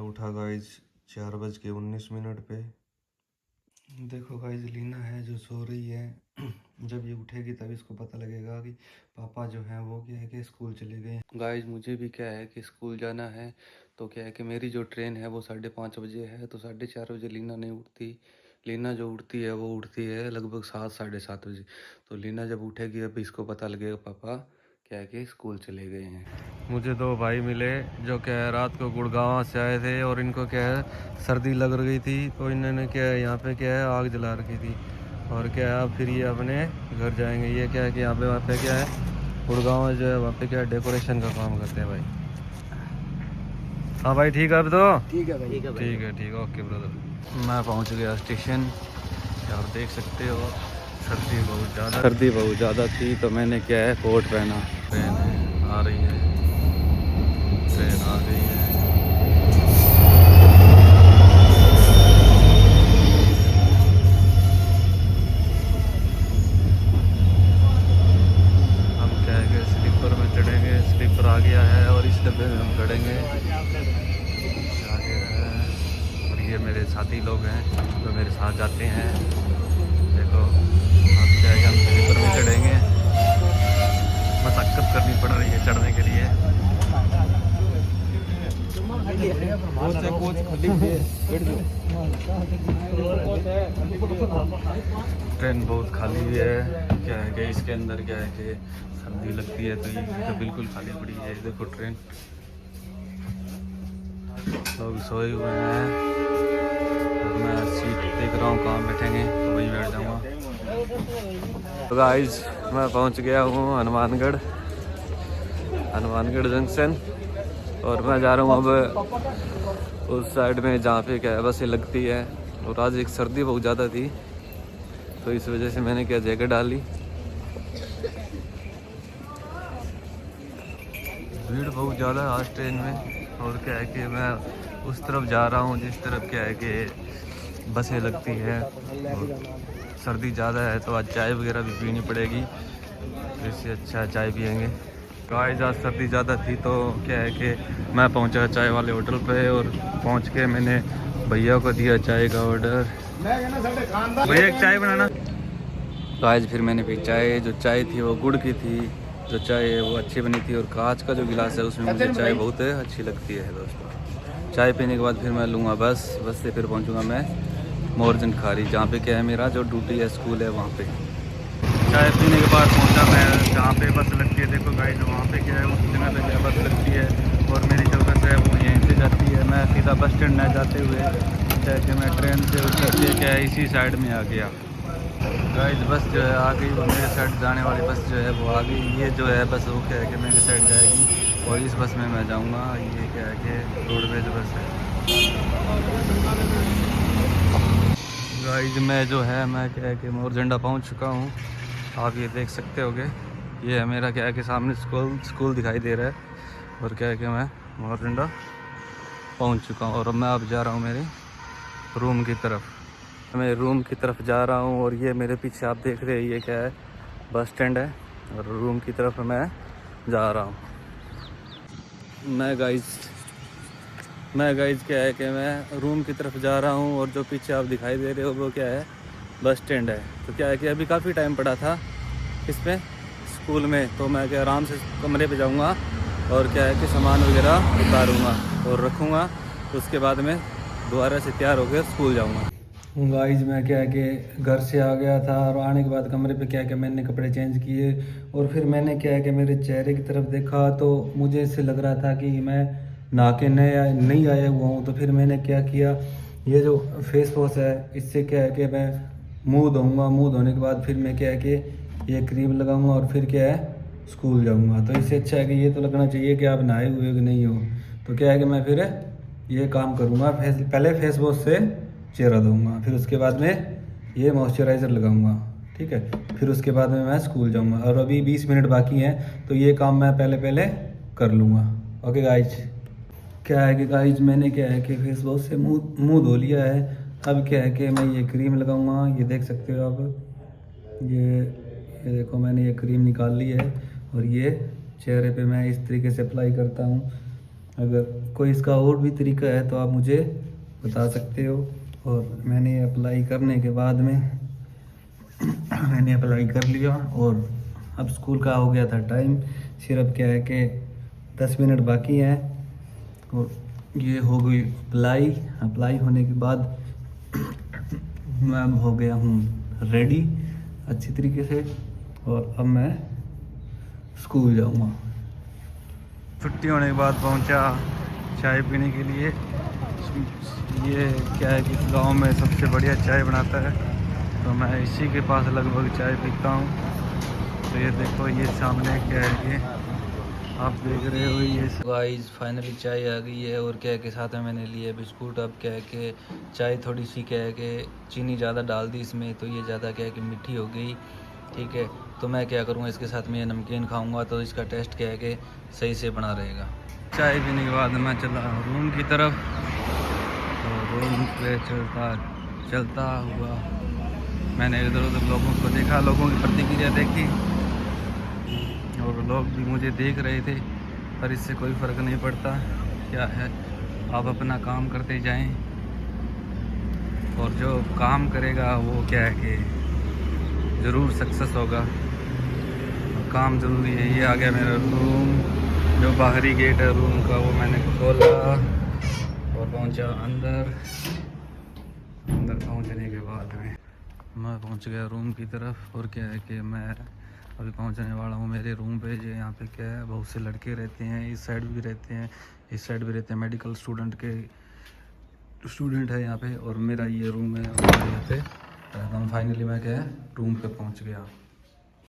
उठा गाइज 4:19 पे। देखो गाइज लीना है जो सो रही है। जब ये उठेगी तब इसको पता लगेगा कि पापा जो हैं वो क्या है कि स्कूल चले गए। गाइज मुझे भी क्या है कि स्कूल जाना है, तो क्या है कि मेरी जो ट्रेन है वो 5:30 बजे है, तो 4:30 बजे लीना नहीं उठती। लीना जो उठती है वो उठती है लगभग 7-7:30 बजे। तो लीना जब उठेगी अब इसको पता लगेगा पापा क्या है कि स्कूल चले गए हैं। मुझे दो भाई मिले जो क्या है रात को गुड़गांव से आए थे और इनको क्या है सर्दी लग रही थी, तो इन्होंने क्या है यहाँ पे क्या है आग जला रखी थी। और क्या है फिर ये अपने घर जाएंगे। ये क्या है कि यहाँ पे वहाँ पे क्या है गुड़गांव जो है वहाँ पे क्या है डेकोरेशन का काम करते हैं भाई। हाँ भाई ठीक है अब तो ठीक है भाई। ठीक है ओके ब्रदर। मैं पहुँच गया स्टेशन। आप देख सकते हो सर्दी बहुत ज़्यादा थी, तो मैंने क्या है कोट पहना। ट्रेन आ रही है, ट्रेन आ गई है। हम क्या है कि स्लीपर में चढ़ेंगे, स्लीपर आ गया है और इस डब्बे में हम चढ़ेंगे। आगे है और ये मेरे साथी लोग हैं जो मेरे साथ जाते हैं। देखो अब क्या है हम स्लीपर में चढ़ेंगे। मशक्कत करनी पड़ रही है चढ़ने के लिए। ट्रेन बहुत खाली है। क्या है कि इसके अंदर क्या है कि सर्दी लगती है, तो ये तो बिल्कुल खाली पड़ी है। देखो ट्रेन, लोग सोए हुए हैं और मैं सीट देख रहा हूँ कहाँ बैठेंगे, तो वहीं बैठ जाऊँगा। तो गाइस मैं पहुँच गया हूँ हनुमानगढ़ जंक्शन, और मैं जा रहा हूँ अब उस साइड में जहाँ पे क्या है बसें लगती है। और आज एक सर्दी बहुत ज़्यादा थी, तो इस वजह से मैंने क्या जैकेट डाली। भीड़ बहुत ज़्यादा है आज ट्रेन में। और क्या है कि मैं उस तरफ जा रहा हूँ जिस तरफ क्या है कि बसें लगती है। और सर्दी ज़्यादा है तो आज चाय वगैरह भी पीनी पड़ेगी, तो इससे अच्छा चाय पियेंगे। गाइस आज सर्दी ज़्यादा थी तो क्या है कि मैं पहुंचा चाय वाले होटल पे, और पहुंच के मैंने भैया को दिया चाय का ऑर्डर। भैया एक चाय बनाना। गाइस फिर मैंने पी चाय। जो चाय थी वो गुड़ की थी, जो चाय है वो अच्छी बनी थी। और कांच का जो गिलास है उसमें मुझे चाय बहुत अच्छी लगती है दोस्तों। चाय पीने के बाद फिर मैं लूँगा बस से फिर पहुँचूँगा मैं मोरजन खारी, जहाँ पे क्या है मेरा जो ड्यूटी है स्कूल है वहाँ पे। चाय पीने के बाद पहुंचा मैं जहाँ पे बस लगती है। देखो गाइस वहाँ पे क्या है उस जगह पे क्या बस लगती है, और मेरी जो बस है वो यहीं से जाती है। मैं सीधा बस स्टैंड न जाते हुए क्या है कि मैं ट्रेन से उतर के क्या है इसी साइड में आ गया। गाइस बस जो है आ गई, वो मेरे साइड जाने वाली बस जो है वो आ गई। ये जो है बस वो क्या है कि मेरे साइड जाएगी और इस बस में मैं जाऊँगा। ये क्या है कि रोडवेज बस है। गाइस मैं जो है मैं क्या है कि मोरजंडा पहुँच चुका हूँ। आप ये देख सकते होगे, ये है मेरा क्या है कि सामने स्कूल दिखाई दे रहा है। और क्या है कि मैं मोरजंडा पहुंच चुका हूं, और मैं अब जा रहा हूं मेरे रूम की तरफ। मैं रूम की तरफ जा रहा हूं, और ये मेरे पीछे आप देख रहे हैं ये क्या है बस स्टैंड है, और रूम की तरफ मैं जा रहा हूं। मैं गाइज क्या है कि मैं रूम की तरफ जा रहा हूं, और जो पीछे आप दिखाई दे रहे हो वो क्या है बस स्टैंड है। तो क्या है कि अभी काफ़ी टाइम पड़ा था इसमें स्कूल में, तो मैं क्या आराम से कमरे पे जाऊंगा और क्या है कि सामान वगैरह उतारूंगा और रखूंगा। उसके बाद में दोबारा से तैयार होकर स्कूल जाऊंगा। गाइस मैं क्या है कि घर से आ गया था, और आने के बाद कमरे पे क्या है कि मैंने कपड़े चेंज किए, और फिर मैंने क्या है कि मेरे चेहरे की तरफ देखा तो मुझे इससे लग रहा था कि मैं नहा के नहीं आया हुआ हूँ। तो फिर मैंने क्या किया, ये जो फेस वॉश है इससे क्या है कि मैं मुंह धोऊंगा। मुंह धोने के बाद फिर मैं क्या है कि ये क्रीम लगाऊंगा और फिर क्या है स्कूल जाऊंगा। तो इससे अच्छा है कि ये तो लगना चाहिए कि आप नहाए हुए हो कि नहीं हो। तो क्या है कि मैं फिर ये काम करूंगा, पहले फेस वॉश से चेहरा धोऊंगा, फिर उसके बाद में ये मॉइस्चराइज़र लगाऊंगा, ठीक है। फिर उसके बाद में मैं स्कूल जाऊंगा, और अभी 20 मिनट बाकी हैं तो ये काम मैं पहले कर लूँगा। ओके गाइज, क्या है कि गाइज मैंने क्या है कि फेस वॉश से मुंह धो लिया है। अब क्या है कि मैं ये क्रीम लगाऊंगा। ये देख सकते हो आप, ये देखो मैंने ये क्रीम निकाल ली है, और ये चेहरे पे मैं इस तरीके से अप्लाई करता हूँ। अगर कोई इसका और भी तरीका है तो आप मुझे बता सकते हो। और मैंने अप्लाई करने के बाद में मैंने अप्लाई कर लिया और अब स्कूल का हो गया था टाइम। सिर्फ क्या है कि 10 मिनट बाकी हैं और ये हो गई अप्लाई होने के बाद मैं अब हो गया हूँ रेडी अच्छी तरीके से और अब मैं स्कूल जाऊँगा। छुट्टी होने के बाद पहुँचा चाय पीने के लिए। ये क्या है कि इस गांव में सबसे बढ़िया चाय बनाता है, तो मैं इसी के पास लगभग चाय पीता हूँ। तो ये देखो, ये सामने क्या है कि आप देख रहे हो, ये गाइस फाइनली चाय आ गई है। और क्या है कि साथ में मैंने लिए बिस्कुट। अब क्या है कि चाय थोड़ी सी क्या है कि चीनी ज़्यादा डाल दी इसमें, तो ये ज़्यादा क्या है कि मीठी हो गई। ठीक है, तो मैं क्या करूँगा, इसके साथ में ये नमकीन खाऊंगा तो इसका टेस्ट क्या है कि सही से बना रहेगा। चाय पीने के बाद मैं चला रूम की तरफ। तो रूम पे चलता हुआ मैंने इधर उधर लोगों को देखा, लोगों की प्रतिक्रिया देखी और लोग भी मुझे देख रहे थे, पर इससे कोई फ़र्क नहीं पड़ता। क्या है, आप अपना काम करते जाएं और जो काम करेगा वो क्या है कि ज़रूर सक्सेस होगा। काम ज़रूरी है। ये आ गया मेरा रूम, जो बाहरी गेट है रूम का वो मैंने खोला और पहुंचा अंदर पहुंचने के बाद में मैं पहुंच गया रूम की तरफ। और क्या है कि मैं अभी पहुंचने वाला हूं मेरे रूम पे। जो यहाँ पे क्या है, बहुत से लड़के रहते हैं, इस साइड भी रहते हैं, इस साइड भी रहते हैं। मेडिकल स्टूडेंट है यहाँ पे और मेरा ये रूम है और यहाँ पे रहता हूँ। फाइनली मैं क्या है रूम पे पहुँच गया।